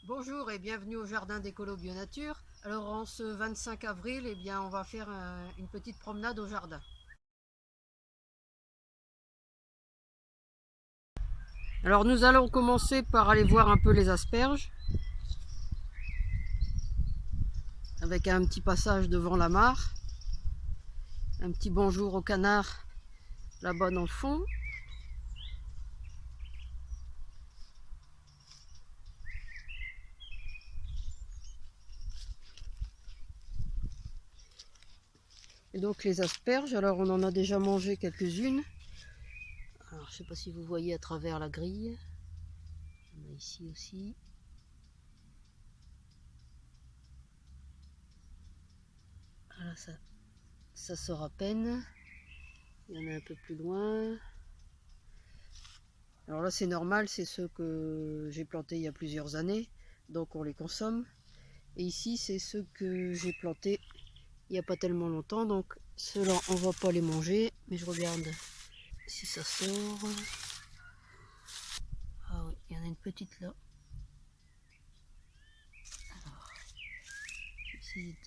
Bonjour et bienvenue au jardin d'Écolo Bio Nature. Alors en ce 25 avril, eh bien, on va faire une petite promenade au jardin. Alors nous allons commencer par aller voir un peu les asperges, avec un petit passage devant la mare, un petit bonjour au canard là-bas dans le fond. Et donc les asperges, alors on en a déjà mangé quelques-unes. Alors je ne sais pas si vous voyez à travers la grille. On a ici aussi. Voilà, ça sort à peine. Il y en a un peu plus loin. Alors là c'est normal, c'est ceux que j'ai plantés il y a plusieurs années, donc on les consomme. Et ici c'est ceux que j'ai plantés il n'y a pas tellement longtemps, donc ceux-là on va pas les manger. Mais je regarde si ça sort. Ah oui, il y en a une petite là. Alors, je vais essayer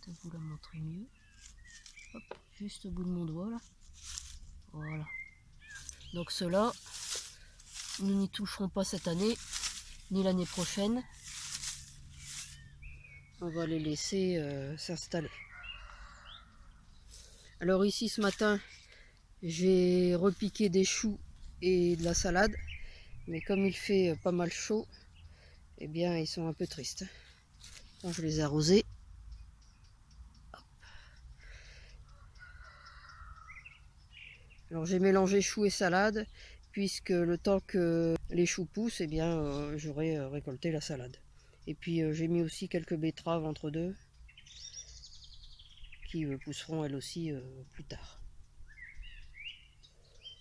de vous la montrer mieux. Hop, juste au bout de mon doigt là. Voilà. Donc ceux-là, nous n'y toucherons pas cette année, ni l'année prochaine. On va les laisser s'installer. Alors ici ce matin, j'ai repiqué des choux et de la salade, mais comme il fait pas mal chaud, eh bien ils sont un peu tristes. Quand je les ai arrosés. Alors j'ai mélangé choux et salade, puisque le temps que les choux poussent, eh bien j'aurai récolté la salade. Et puis j'ai mis aussi quelques betteraves entre deux, qui pousseront elles aussi plus tard.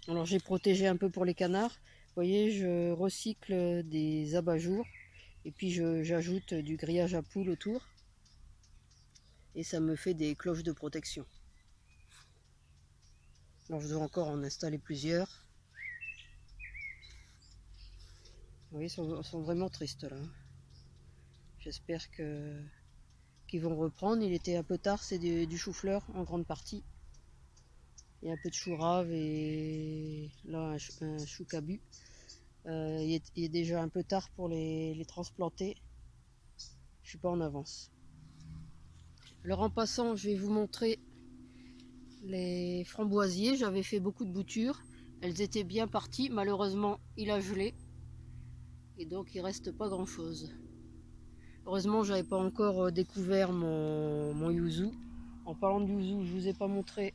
Alors j'ai protégé un peu pour les canards. Vous voyez, je recycle des abat-jours et puis j'ajoute du grillage à poules autour. Et ça me fait des cloches de protection. Alors je dois encore en installer plusieurs. Vous voyez, ils sont vraiment tristes là. J'espère qu'ils vont reprendre. Il était un peu tard, c'est du chou-fleur en grande partie. Il y a un peu de chou rave et là un chou cabu. Il est déjà un peu tard pour les transplanter. Je suis pas en avance. Alors en passant, je vais vous montrer les framboisiers. J'avais fait beaucoup de boutures. Elles étaient bien parties. Malheureusement, il a gelé. Et donc, il reste pas grand chose. Heureusement, j'avais pas encore découvert mon yuzu. En parlant de yuzu, je vous ai pas montré.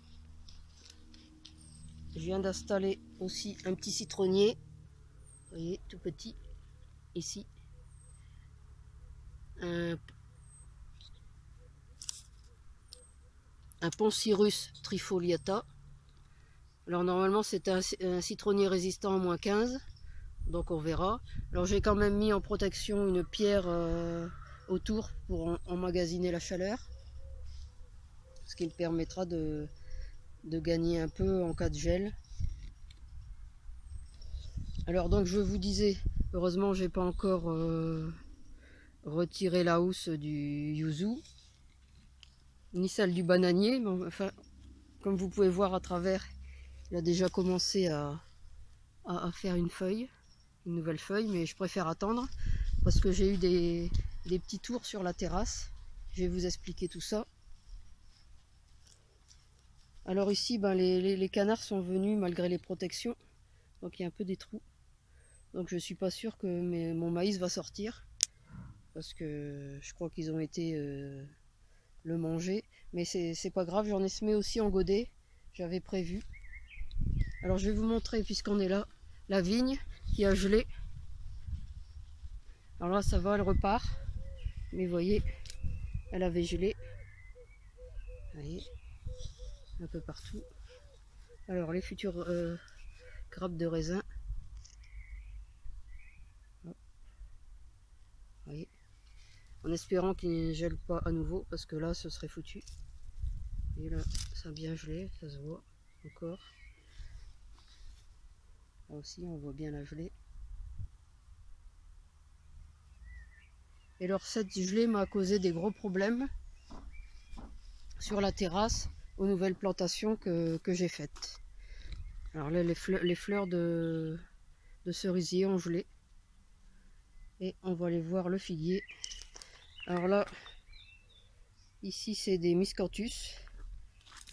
Je viens d'installer aussi un petit citronnier. Vous voyez, tout petit. Ici. Un Poncirus trifoliata. Alors normalement c'est un citronnier résistant à -15, donc on verra. Alors j'ai quand même mis en protection une pierre autour pour emmagasiner la chaleur, ce qui me permettra de gagner un peu en cas de gel. Alors donc je vous disais, heureusement j'ai pas encore retiré la housse du yuzu, ni celle du bananier, mais enfin comme vous pouvez voir à travers, il a déjà commencé à faire une nouvelle feuille, mais je préfère attendre parce que j'ai eu des petits tours sur la terrasse. Je vais vous expliquer tout ça. Alors ici, ben, les canards sont venus malgré les protections, donc il y a un peu des trous. Donc je suis pas sûre que mon maïs va sortir parce que je crois qu'ils ont été le manger, mais c'est pas grave, j'en ai semé aussi en godet, j'avais prévu. Alors je vais vous montrer, puisqu'on est là, la vigne qui a gelé. Alors là ça va, elle repart, mais vous voyez, elle avait gelé. Vous voyez, un peu partout. Alors les futures grappes de raisin. Hop, vous voyez, en espérant qu'il ne gèle pas à nouveau, parce que là ce serait foutu. Et là ça a bien gelé, ça se voit encore. Là aussi on voit bien la gelée. Et alors cette gelée m'a causé des gros problèmes sur la terrasse aux nouvelles plantations que j'ai faites. Alors là, les fleurs de cerisier ont gelé. Et on va aller voir le figuier. Alors là, ici c'est des miscanthus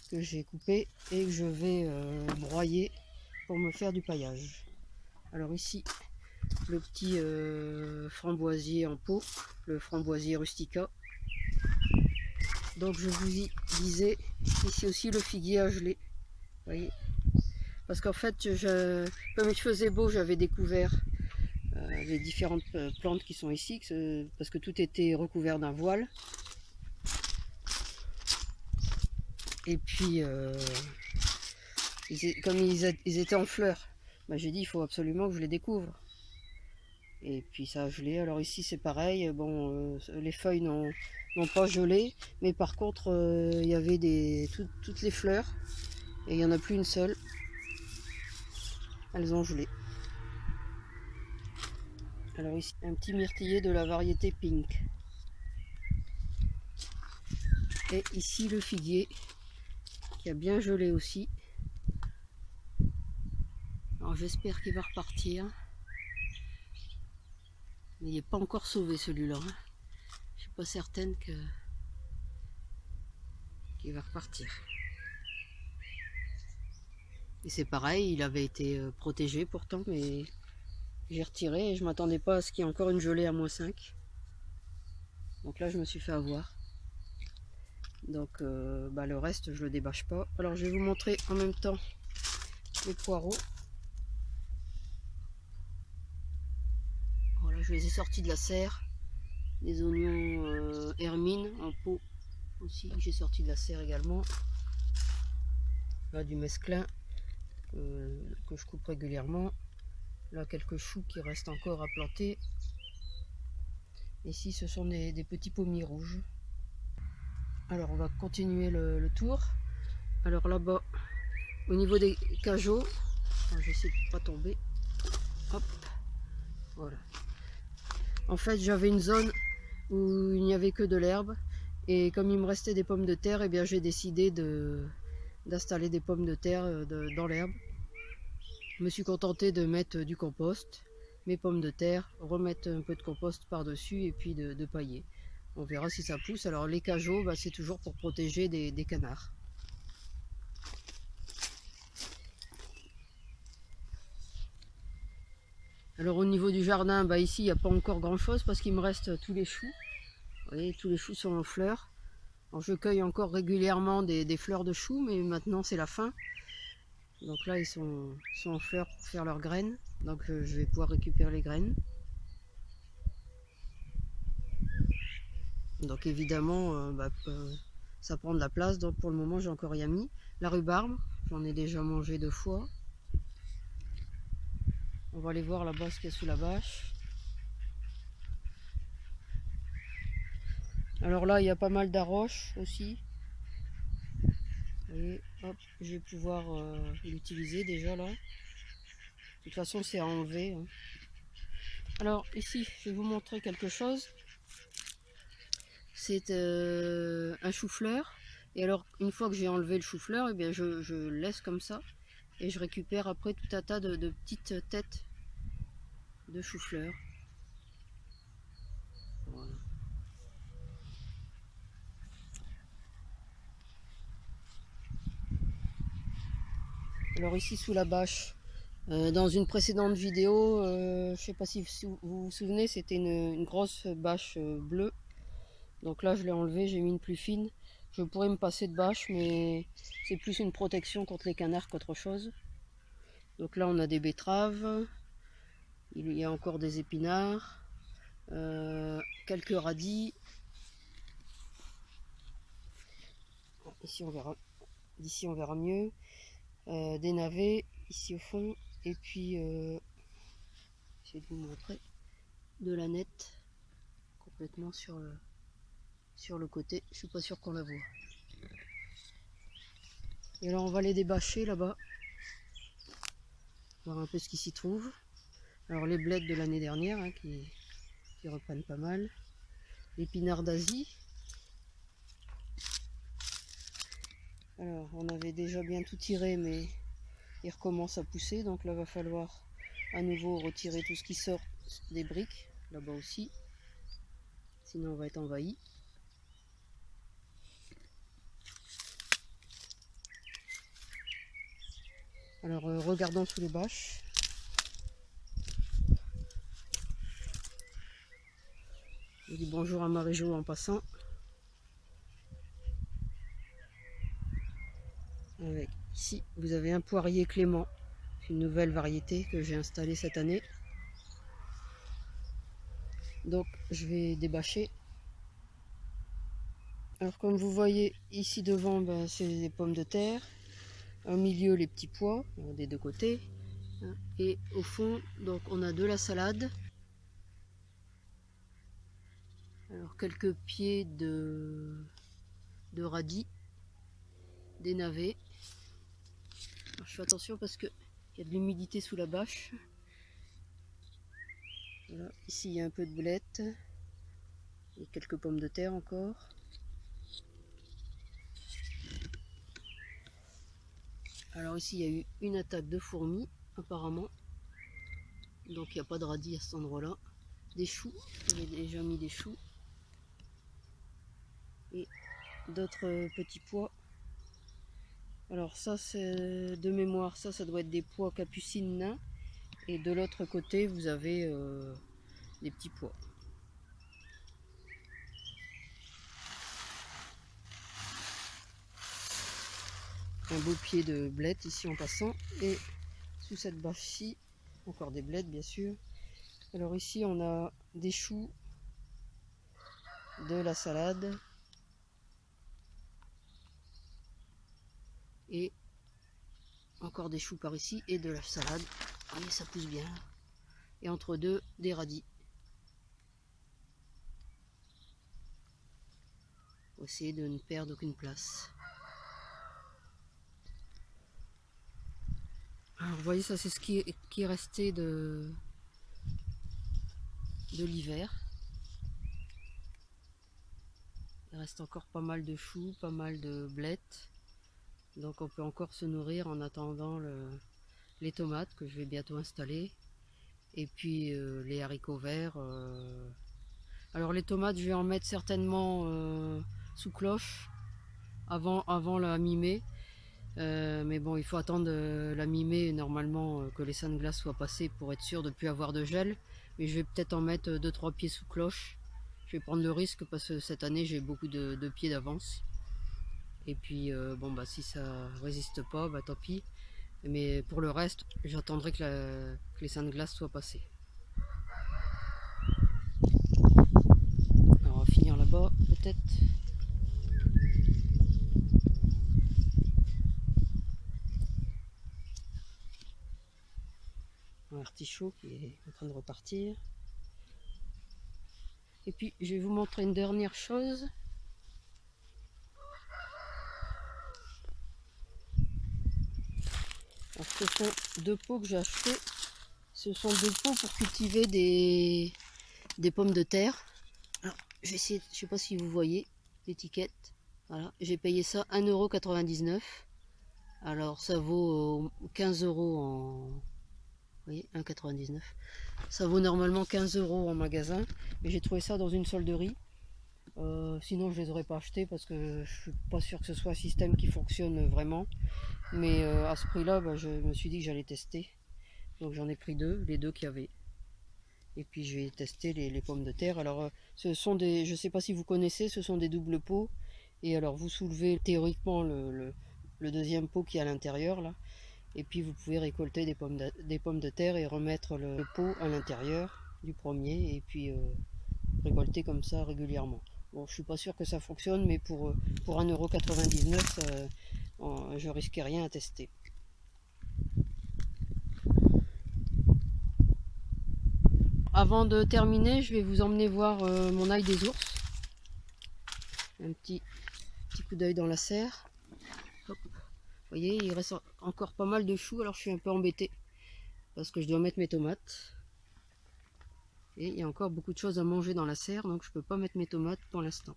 que j'ai coupés et que je vais broyer pour me faire du paillage. Alors ici, le petit framboisier en pot, le framboisier rustica. Donc je vous disais, ici aussi le figuier a gelé. Vous voyez, parce qu'en fait, comme il faisait beau, j'avais découvert les différentes plantes qui sont ici, parce que tout était recouvert d'un voile. Et puis, comme ils étaient en fleurs, bah, j'ai dit il faut absolument que je les découvre. Et puis ça a gelé. Alors ici c'est pareil, bon, les feuilles n'ont pas gelé, mais par contre il y avait toutes les fleurs, et il n'y en a plus une seule. Elles ont gelé. Alors ici un petit myrtillier de la variété pink. Et ici le figuier qui a bien gelé aussi. Alors j'espère qu'il va repartir. Mais il n'est pas encore sauvé celui-là. Hein. Je suis pas certaine qu'il va repartir. Et c'est pareil, il avait été protégé pourtant, mais j'ai retiré et je m'attendais pas à ce qu'il y ait encore une gelée à -5. Donc là je me suis fait avoir. Donc bah, le reste je le débâche pas. Alors je vais vous montrer en même temps les poireaux. Voilà, je les ai sortis de la serre. Les oignons hermine en pot aussi, j'ai sorti de la serre également. Là du mesclun que je coupe régulièrement. Là quelques choux qui restent encore à planter. Ici ce sont des petits pommiers rouges. Alors on va continuer le tour. Alors là-bas, au niveau des cajots, j'essaie de pas tomber. Hop, voilà. En fait j'avais une zone où il n'y avait que de l'herbe. Et comme il me restait des pommes de terre, eh bien j'ai décidé d'installer des pommes de terre dans l'herbe. Je me suis contenté de mettre du compost, mes pommes de terre, remettre un peu de compost par-dessus et puis de pailler. On verra si ça pousse. Alors les cajots, bah, c'est toujours pour protéger des canards. Alors au niveau du jardin, bah, ici il n'y a pas encore grand chose parce qu'il me reste tous les choux. Vous voyez, tous les choux sont en fleurs. Alors, je cueille encore régulièrement des fleurs de choux, mais maintenant c'est la fin. Donc là ils sont en fleurs pour faire leurs graines. Donc je vais pouvoir récupérer les graines. Donc évidemment ça prend de la place, donc pour le moment j'ai encore rien mis. La rhubarbe, j'en ai déjà mangé 2 fois. On va aller voir là-bas ce qu'il y a sous la bâche. Alors là il y a pas mal d'arroches aussi. Et hop, je vais pouvoir l'utiliser déjà là. De toute façon c'est à enlever. Hein. Alors ici je vais vous montrer quelque chose. C'est un chou-fleur. Et alors une fois que j'ai enlevé le chou-fleur, eh bien je laisse comme ça. Et je récupère après tout un tas de petites têtes de chou-fleur. Voilà. Alors ici sous la bâche, dans une précédente vidéo, je ne sais pas si vous vous souvenez, c'était une grosse bâche bleue. Donc là je l'ai enlevée, j'ai mis une plus fine. Je pourrais me passer de bâche, mais c'est plus une protection contre les canards qu'autre chose. Donc là on a des betteraves, il y a encore des épinards, quelques radis. Ici on verra, d'ici on verra mieux. Des navets ici au fond, et puis j'essaie de vous montrer de la nette complètement sur le côté. Je suis pas sûr qu'on la voit. Et alors on va les débâcher là-bas, voir un peu ce qui s'y trouve. Alors les blettes de l'année dernière hein, qui reprennent pas mal. l'épinard d'Asie. Alors on avait déjà bien tout tiré, mais il recommence à pousser, donc là va falloir à nouveau retirer tout ce qui sort des briques, là-bas aussi, sinon on va être envahi. Alors regardons sous les bâches. Je dis bonjour à Marie-Jo en passant. Avec, ici, vous avez un poirier Clément, une nouvelle variété que j'ai installée cette année. Donc je vais débâcher. Alors comme vous voyez ici devant, ben, c'est des pommes de terre. Au milieu les petits pois des deux côtés. Et au fond, donc on a de la salade. Alors quelques pieds de radis, des navets. Alors, je fais attention parce qu'il y a de l'humidité sous la bâche. Voilà. Ici il y a un peu de blettes. Et quelques pommes de terre encore. Alors ici il y a eu une attaque de fourmis apparemment. Donc il n'y a pas de radis à cet endroit là. Des choux, j'ai déjà mis des choux. Et d'autres petits pois. Alors ça c'est de mémoire, ça doit être des pois capucines nains. Et de l'autre côté vous avez des petits pois. Un beau pied de blettes ici en passant. Et sous cette bâche-ci, encore des blettes bien sûr. Alors ici on a des choux, de la salade. Et encore des choux par ici et de la salade. Vous voyez, ça pousse bien. Et entre deux, des radis. Pour essayer de ne perdre aucune place. Alors vous voyez, ça c'est ce qui est resté de l'hiver. Il reste encore pas mal de choux, pas mal de blettes. Donc on peut encore se nourrir en attendant les tomates que je vais bientôt installer. Et puis les haricots verts. Alors les tomates, je vais en mettre certainement sous cloche avant la mi-mai. Mais bon, il faut attendre la mi-mai normalement que les seins de glace soient passés pour être sûr de ne plus avoir de gel. Mais je vais peut-être en mettre 2-3 pieds sous cloche. Je vais prendre le risque parce que cette année j'ai beaucoup de pieds d'avance. Et puis bon bah si ça résiste pas, bah tant pis. Mais pour le reste, j'attendrai que les seins de glace soient passés. Alors on va finir là-bas peut-être. Un artichaut qui est en train de repartir. Et puis je vais vous montrer une dernière chose. Alors, ce sont deux pots que j'ai achetés. Ce sont deux pots pour cultiver des pommes de terre. Alors, je vais essayer, je sais pas si vous voyez l'étiquette. Voilà, j'ai payé ça 1,99 €. Alors ça vaut 15 € en... Vous voyez, 1,99 €. Ça vaut normalement 15 € en magasin. Mais j'ai trouvé ça dans une solderie. Sinon je les aurais pas achetés parce que je suis pas sûr que ce soit un système qui fonctionne vraiment. Mais à ce prix là, bah, je me suis dit que j'allais tester. Donc j'en ai pris deux, les deux qu'il y avait. Et puis je vais tester les pommes de terre. Alors ce sont des, je sais pas si vous connaissez, ce sont des doubles pots. Et alors vous soulevez théoriquement le deuxième pot qui est à l'intérieur là. Et puis vous pouvez récolter des pommes de terre et remettre le pot à l'intérieur du premier. Et puis récolter comme ça régulièrement. Bon, je suis pas sûr que ça fonctionne, mais pour 1,99 €, je risquais rien à tester. Avant de terminer, je vais vous emmener voir mon ail des ours. Un petit coup d'œil dans la serre. Hop. Vous voyez, il reste encore pas mal de choux, alors je suis un peu embêtée parce que je dois mettre mes tomates. Et il y a encore beaucoup de choses à manger dans la serre, donc je ne peux pas mettre mes tomates pour l'instant.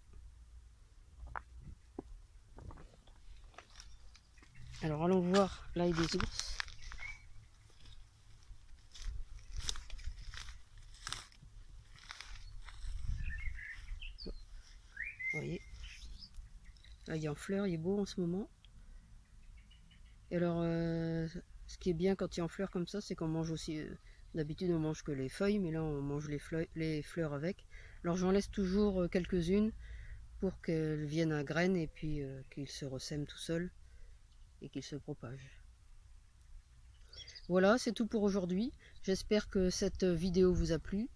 Alors allons voir l'ail des ours. Vous voyez, là il est en fleurs, il est beau en ce moment. Et alors, ce qui est bien quand il est en fleurs comme ça, c'est qu'on mange aussi, d'habitude on mange que les feuilles, mais là on mange les fleurs avec. Alors j'en laisse toujours quelques-unes pour qu'elles viennent à graines et puis qu'ils se ressèment tout seuls et qu'ils se propagent. Voilà, c'est tout pour aujourd'hui. J'espère que cette vidéo vous a plu.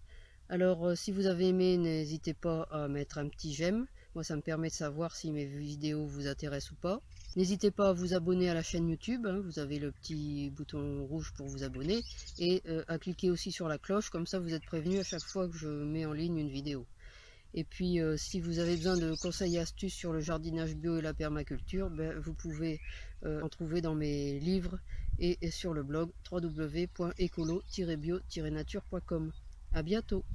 Alors si vous avez aimé, n'hésitez pas à mettre un petit j'aime. Moi ça me permet de savoir si mes vidéos vous intéressent ou pas. N'hésitez pas à vous abonner à la chaîne YouTube, hein, vous avez le petit bouton rouge pour vous abonner. Et à cliquer aussi sur la cloche, comme ça vous êtes prévenu à chaque fois que je mets en ligne une vidéo. Et puis si vous avez besoin de conseils et astuces sur le jardinage bio et la permaculture, ben, vous pouvez en trouver dans mes livres et sur le blog www.écolo-bio-nature.com. À bientôt.